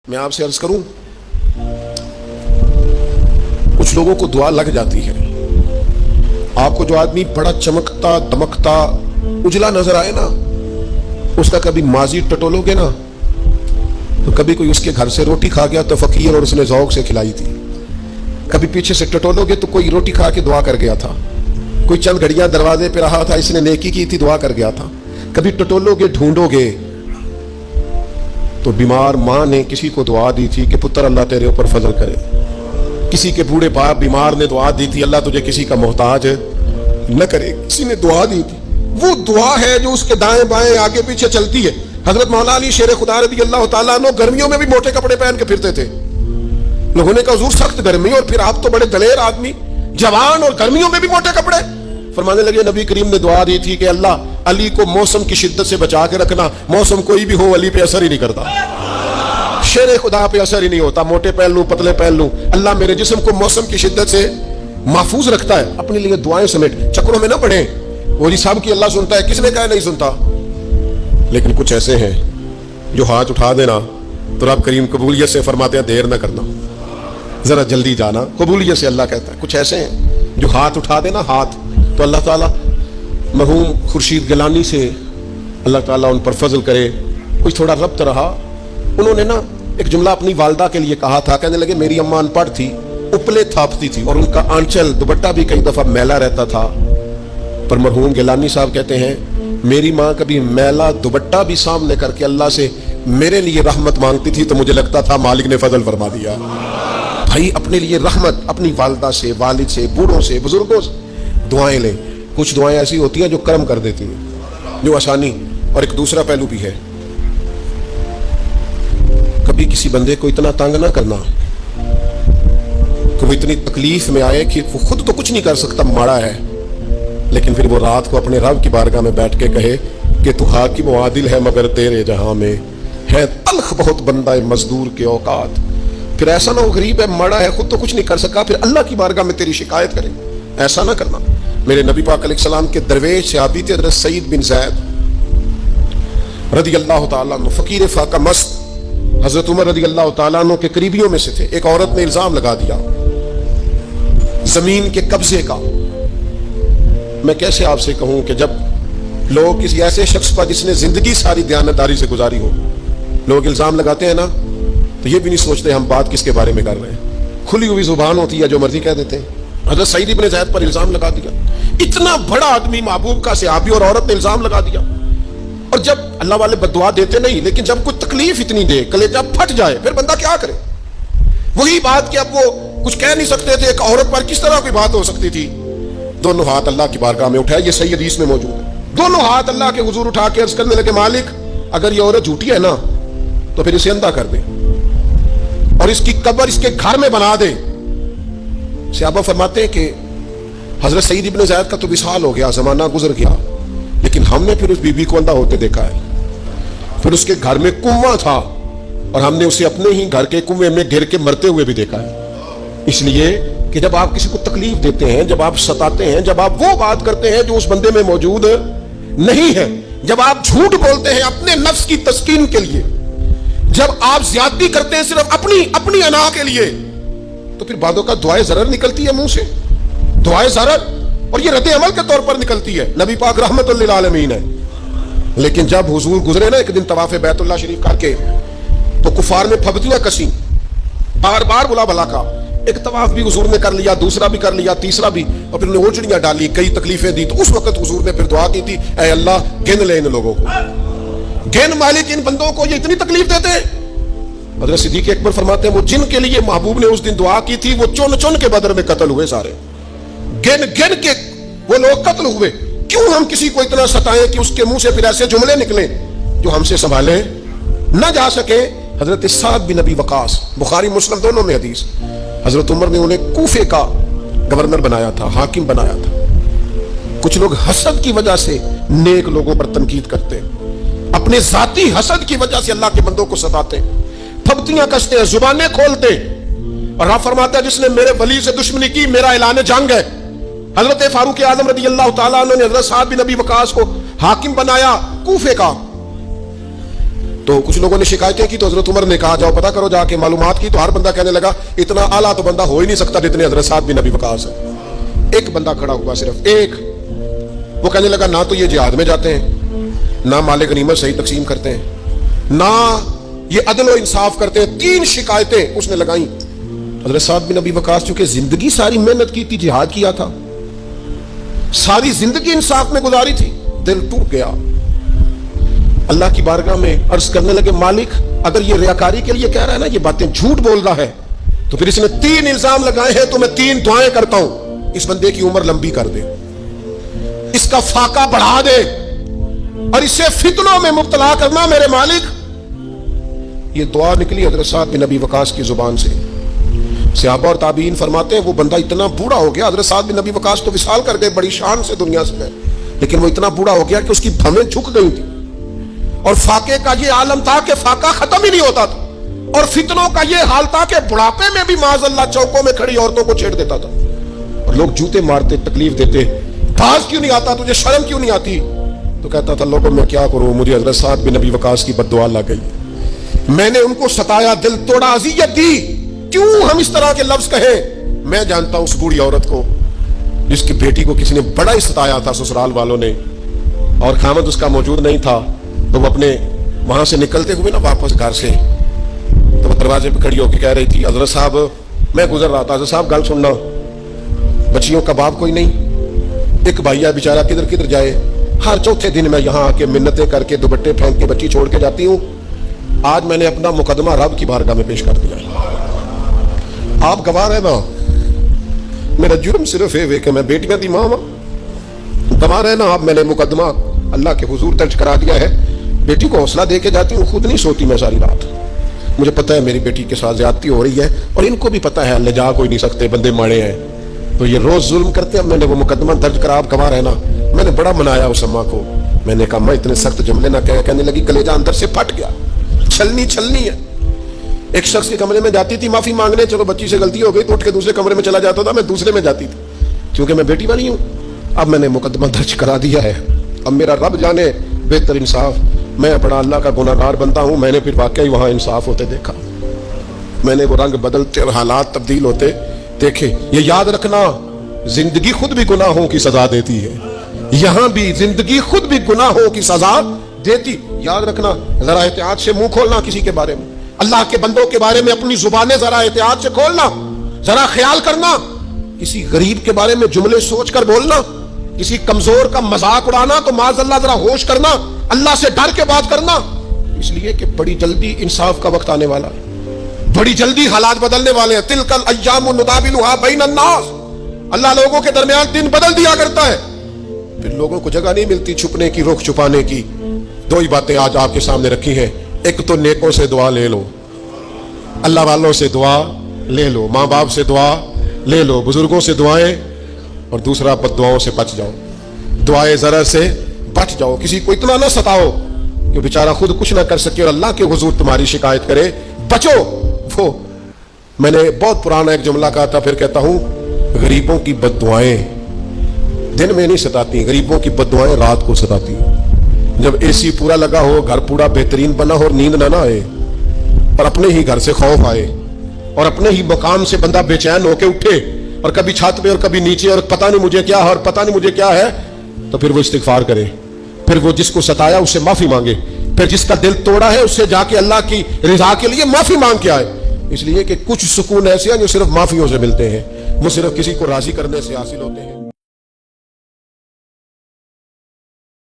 میں آپ سے عرض کروں، کچھ لوگوں کو دعا لگ جاتی ہے. آپ کو جو آدمی بڑا چمکتا دمکتا اجلا نظر آئے نا، اس کا کبھی ماضی ٹٹولو گے نا تو کبھی کوئی اس کے گھر سے روٹی کھا گیا تو فقیر اور اس نے ذوق سے کھلائی تھی. کبھی پیچھے سے ٹٹولو گے تو کوئی روٹی کھا کے دعا کر گیا تھا. کوئی چند گھڑیاں دروازے پہ رہا تھا، اس نے نیکی کی تھی، دعا کر گیا تھا. کبھی ٹٹولو گے ڈھونڈو گے تو بیمار ماں نے کسی کو دعا دی تھی کہ پتر اللہ تیرے اوپر فضل کرے. کسی کے بوڑھے باپ بیمار نے دعا دی تھی اللہ تجھے کسی کا محتاج نہ کرے. کسی نے دعا دی تھی، وہ دعا ہے جو اس کے دائیں بائیں آگے پیچھے چلتی ہے. حضرت مولا علی شیر خدا رضی اللہ تعالیٰ عنہ گرمیوں میں بھی موٹے کپڑے پہن کے پھرتے تھے. لوگوں نے کہا حضور سخت گرمی اور پھر آپ تو بڑے دلیر آدمی، جوان اور گرمیوں میں بھی موٹے کپڑے. فرمانے لگے نبی کریم نے دعا دی تھی کہ اللہ علی کو موسم کی شدت سے بچا کے رکھنا. موسم کوئی بھی ہو علی پہ اثر ہی نہیں کرتا، شیر خدا پہ اثر ہی نہیں ہوتا. موٹے پہن لوں پتلے پہن لوں، اللہ میرے جسم کو موسم کی شدت سے محفوظ رکھتا ہے. اپنے لیے دعائیں سمیٹ چکروں میں نہ پڑیں. وہ جی صاحب کی اللہ سنتا ہے، کس نے کہا نہیں سنتا؟ لیکن کچھ ایسے ہیں جو ہاتھ اٹھا دینا تو رب کریم قبولیت سے فرماتے ہیں دیر نہ کرنا، ذرا جلدی جانا. قبولیت سے اللہ کہتا ہے. کچھ ایسے ہیں جو ہاتھ اٹھا دینا ہاتھ تو اللہ تعالیٰ مرحوم خورشید گیلانی سے اللہ تعالیٰ ان پر فضل کرے. کچھ تھوڑا ربط رہا، انہوں نے نا ایک جملہ اپنی والدہ کے لیے کہا تھا. کہنے لگے میری اماں ان پڑھ تھی، اپلے تھاپتی تھی اور ان کا آنچل دوپٹہ بھی کئی دفعہ میلا رہتا تھا. پر مرحوم گیلانی صاحب کہتے ہیں میری ماں کبھی میلا دوپٹہ بھی سامنے کر کے اللہ سے میرے لیے رحمت مانگتی تھی تو مجھے لگتا تھا مالک نے فضل فرما دیا. بھائی اپنے لیے رحمت اپنی والدہ سے، والد سے، بوڑھوں سے، بزرگوں سے دعائیں لیں. کچھ دعائیں ایسی ہوتی ہیں جو کرم کر دیتی ہیں، جو آسانی. اور ایک دوسرا پہلو بھی ہے، کبھی کسی بندے کو اتنا تنگ نہ کرنا کہ وہ اتنی تکلیف میں آئے کہ وہ خود تو کچھ نہیں کر سکتا، ماڑا ہے، لیکن پھر وہ رات کو اپنے رب کی بارگاہ میں بیٹھ کے کہے کہ تو حاکم و عادل ہے مگر تیرے جہاں میں ہے تلخ بہت بندہ مزدور کے اوقات. پھر ایسا نہ ہو غریب ہے، ماڑا ہے، خود تو کچھ نہیں کر سکا، پھر اللہ کی بارگاہ میں تیری شکایت کرے. ایسا نہ کرنا. میرے نبی پاک علیہ السلام کے درویش صحابی تھے حضرت سعید بن زید رضی اللہ تعالیٰ عنہ، فقیر فاقہ مست. حضرت عمر رضی اللہ تعالیٰ عنہ کے قریبیوں میں سے تھے. ایک عورت نے الزام لگا دیا زمین کے قبضے کا. میں کیسے آپ سے کہوں کہ جب لوگ کسی ایسے شخص پر جس نے زندگی ساری دیانتداری سے گزاری ہو، لوگ الزام لگاتے ہیں نا تو یہ بھی نہیں سوچتے ہم بات کس کے بارے میں کر رہے ہیں. کھلی ہوئی زبان ہوتی ہے، جو مرضی کہہ دیتے ہیں. حضرت سعید بن زید پر الزام لگا دیا. اتنا بڑا آدمی، محبوب کا صحابی، اور عورت نے الزام لگا دیا. اور جب اللہ والے بددعا دیتے نہیں، لیکن جب کوئی تکلیف اتنی دے، کلیجہ پھٹ جائے، پھر بندہ کیا کرے؟ وہی بات کہ اب وہ کچھ کہہ نہیں سکتے تھے، ایک عورت پر کس طرح کوئی بات ہو سکتی تھی. دونوں ہاتھ اللہ کی بارگاہ میں اٹھائے، یہ صحیح حدیث میں موجود ہے. دونوں ہاتھ اللہ کے حضور اٹھا کے عرض کرنے لگے مالک اگر یہ عورت جھوٹی ہے نا تو پھر اسے اندھا کر دے اور اس کی قبر اس کے گھر میں بنا دے. صحابہ فرماتے ہیں کہ حضرت سعید ابن زید کا تو وصال ہو گیا، زمانہ گزر گیا، لیکن ہم نے پھر اس بی بی کو اندھا ہوتے دیکھا ہے. پھر اس کے گھر میں کنواں تھا اور ہم نے اسے اپنے ہی گھر کے کنویں میں گر کے مرتے ہوئے بھی دیکھا ہے. اس لیے کہ جب آپ کسی کو تکلیف دیتے ہیں، جب آپ ستاتے ہیں، جب آپ وہ بات کرتے ہیں جو اس بندے میں موجود نہیں ہے، جب آپ جھوٹ بولتے ہیں اپنے نفس کی تسکین کے لیے، جب آپ زیادتی کرتے ہیں صرف اپنی انا کے لیے، تو پھر بعدوں کا دعائے ضرر نکلتی ہے منہ سے، دعائے ضرر، اور یہ رد عمل کے طور پر نکلتی ہے. نبی پاک رحمت للعالمین ہے. لیکن جب حضور گزرے نا ایک دن طواف بیت اللہ شریف کر کے تو کفار نے پھبتیاں کسی، بار بار بلا بلا کا. ایک طواف بھی حضور نے کر لیا، دوسرا بھی کر لیا، تیسرا بھی، اور پھر انہیں اوجڑیاں ڈالی، کئی تکلیفیں دی. تو اس وقت حضور نے پھر دعا کی تھی اے اللہ گن لے ان لوگوں کو، گن مالک ان بندوں کو، یہ اتنی تکلیف دیتے ہیں. حضرت صدیق اکبر فرماتے ہیں وہ جن کے لیے محبوب نے اس دن دعا کی تھی وہ چن چن کے بدر میں قتل ہوئے، سارے گن گن کے وہ لوگ قتل ہوئے. کیوں ہم کسی کو اتنا ستائیں کہ اس کے منہ سے پھر ایسے جملے نکلیں جو ہم سے سنبھالے نہ جا سکے. حضرت سعد بن ابی وقاص، بخاری مسلم دونوں میں حدیث، حضرت عمر نے انہیں کوفے کا گورنر بنایا تھا، حاکم بنایا تھا. کچھ لوگ حسد کی وجہ سے نیک لوگوں پر تنقید کرتے ہیں، اپنے ذاتی حسد کی وجہ سے اللہ کے بندوں کو ستاتے ہیں، پھبتیاں کستے ہیں، زبانیں کھولتے ہیں. اور آپ فرماتا ہے جس نے میرے ولی سے دشمنی کی میرا اعلان جنگ ہے. حضرت فاروق اعظم رضی اللہ تعالیٰ عنہ نے حضرت سعد بن ابی وقاص کو حاکم بنایا کوفے کا. تو کچھ لوگوں نے شکایتیں کی تو حضرت عمر نے کہا جاؤ پتہ کرو جا کے معلومات کی. تو ہر بندہ کہنے لگا اتنا اعلیٰ تو بندہ ہو ہی نہیں سکتا جتنے حضرت سعد بن ابی وقاص ہے. ایک بندہ کھڑا ہوا صرف ایک, وہ کہنے لگا نہ تو یہ جہاد میں جاتے ہیں, نہ مال غنیمت صحیح تقسیم کرتے ہیں, نہ یہ عدل و انصاف کرتے ہیں. 3 شکایتیں اس نے لگائیں. حضرت سعد بن ابی وقاص چونکہ زندگی ساری محنت کی تھی, جہاد کیا تھا, ساری زندگی انصاف میں گزاری تھی, دل ٹوٹ گیا. اللہ کی بارگاہ میں عرض کرنے لگے مالک اگر یہ ریاکاری کے لیے کہہ رہا ہے نا, یہ باتیں جھوٹ بول رہا ہے, تو پھر اس نے 3 الزام لگائے ہیں, تو میں 3 دعائیں کرتا ہوں اس بندے کی عمر لمبی کر دے, اس کا فاقہ بڑھا دے, اور اسے فتنوں میں مبتلا کرنا میرے مالک. یہ دعا نکلی حضرت سعد بن ابی وقاص کی زبان سے. صحابہ اور تابعین فرماتے ہیں وہ بندہ اتنا بوڑھا ہو گیا, حضرت سعد بن ابی وقاص تو وصال کر گئے, بڑی شان سے دنیا سے گئے, لیکن وہ اتنا بوڑھا ہو گیا کہ اس کی بھویں جھک گئی تھی, اور فاقے کا یہ عالم تھا کہ فاقہ ختم ہی نہیں ہوتا تھا, اور فتنوں کا یہ حال تھا کہ بڑھاپے میں بھی معاذ اللہ چوکوں میں کھڑی عورتوں کو چھیڑ دیتا تھا, اور لوگ جوتے مارتے, تکلیف دیتے, باز کیوں نہیں آتا, تجھے شرم کیوں نہیں آتی؟ تو کہتا تھا لوگوں میں کیا کروں, مجھے حضرت سعد بن ابی وقاص کی بد دعا لگ گئی, میں نے ان کو ستایا, دل توڑا, اذیت دی, کیوں ہم اس طرح کے لفظ کہیں؟ میں جانتا ہوں اس بوڑھی عورت کو جس کی بیٹی کو کسی نے بڑا ہی ستایا تھا سسرال والوں نے, اور خامد اس کا موجود نہیں تھا, تو وہ اپنے وہاں سے نکلتے ہوئے نا واپس گھر سے, تو وہ دروازے پہ کھڑی ہو کے کہہ رہی تھی حضرت صاحب میں گزر رہا تھا, حضرت صاحب گل سننا, بچیوں کا باپ کوئی نہیں, ایک بھائی ہے بیچارہ کدھر کدھر جائے, ہر چوتھے دن میں یہاں آ کے منتیں کر کے دوپٹے پھینک کے بچی چھوڑ کے جاتی ہوں, آج میں نے اپنا مقدمہ رب کی بارگاہ میں پیش کر دیا, آپ گواہ رہے نا, میرا جرم صرف ہے کہ میں بیٹیاں دی ماں ہوں, گواہ رہنا آپ, میں نے مقدمہ اللہ کے حضور درج کرا دیا ہے, بیٹی کو حوصلہ دے کے جاتی ہوں, خود نہیں سوتی میں ساری رات, مجھے پتہ ہے میری بیٹی کے ساتھ زیادتی ہو رہی ہے, اور ان کو بھی پتہ ہے لے جا کوئی نہیں سکتے, بندے ماڑے ہیں, تو یہ روز ظلم کرتے ہیں. میں نے وہ مقدمہ درج کرا, آپ گواہ رہنا, میں نے بڑا منایا اس اماں کو, میں نے کہا میں اتنے سخت جملے نہ کہنے لگی کلیجہ اندر سے پھٹ گیا, چھلنی ہے. ایک شخص کے کمرے میں جاتی تھی معافی مانگنے, چلو بچی سے غلطی ہو گئی تو اٹھ کے دوسرے کمرے میں چلا جاتا تھا, میں دوسرے میں جاتی تھی, کیونکہ میں بیٹی والی ہوں. اب میں نے مقدمہ درج کرا دیا ہے, اب میرا رب جانے بہتر انصاف, میں بڑا اللہ کا گناہ گار بنتا ہوں. میں نے پھر واقعی وہاں انصاف ہوتے دیکھا, میں نے وہ رنگ بدلتے اور حالات تبدیل ہوتے دیکھے. یہ یاد رکھنا زندگی خود بھی گناہوں کی سزا دیتی ہے, یہاں بھی زندگی خود بھی گناہوں کی سزا دیتی. یاد رکھنا, ذرا احتیاط سے منہ کھولنا کسی کے بارے میں, اللہ کے بندوں کے بارے میں اپنی زبانیں ذرا احتیاط سے کھولنا, ذرا خیال کرنا, کسی غریب کے بارے میں جملے سوچ کر بولنا, کسی کمزور کا مذاق اڑانا تو معاذ اللہ ذرا ہوش کرنا, اللہ سے ڈر کے بات کرنا, اس لیے کہ بڑی جلدی انصاف کا وقت آنے والا ہے, بڑی جلدی حالات بدلنے والے ہیں. تلک الایام نداولها بین الناس, اللہ لوگوں کے درمیان دن بدل دیا کرتا ہے, پھر لوگوں کو جگہ نہیں ملتی چھپنے کی, رخ چھپانے کی. 2 ہی باتیں آج آپ کے سامنے رکھی ہیں, ایک تو نیکوں سے دعا لے لو, اللہ والوں سے دعا لے لو, ماں باپ سے دعا لے لو, بزرگوں سے دعائیں, اور دوسرا بد دعاؤں سے بچ جاؤ, دعائیں ذرا سے بچ جاؤ. کسی کو اتنا نہ ستاؤ کہ بیچارہ خود کچھ نہ کر سکے اور اللہ کے حضور تمہاری شکایت کرے, بچو. وہ میں نے بہت پرانا ایک جملہ کہا تھا, پھر کہتا ہوں, غریبوں کی بد دعائیں دن میں نہیں ستاتی, غریبوں کی بد دعائیں رات کو ستاتی. جب اے سی پورا لگا ہو, گھر پورا بہترین بنا ہو, اور نیند نہ آئے, اور اپنے ہی گھر سے خوف آئے, اور اپنے ہی مقام سے بندہ بے چین ہو کے اٹھے, اور کبھی چھت پہ اور کبھی نیچے, اور پتہ نہیں مجھے کیا ہے اور پتہ نہیں مجھے کیا ہے, تو پھر وہ استغفار کرے, پھر وہ جس کو ستایا اس سے معافی مانگے, پھر جس کا دل توڑا ہے اس سے جا کے اللہ کی رضا کے لیے معافی مانگ کے آئے. اس لیے کہ کچھ سکون ایسے ہیں جو صرف معافیوں سے ملتے ہیں, وہ صرف کسی کو راضی کرنے سے حاصل ہوتے ہیں.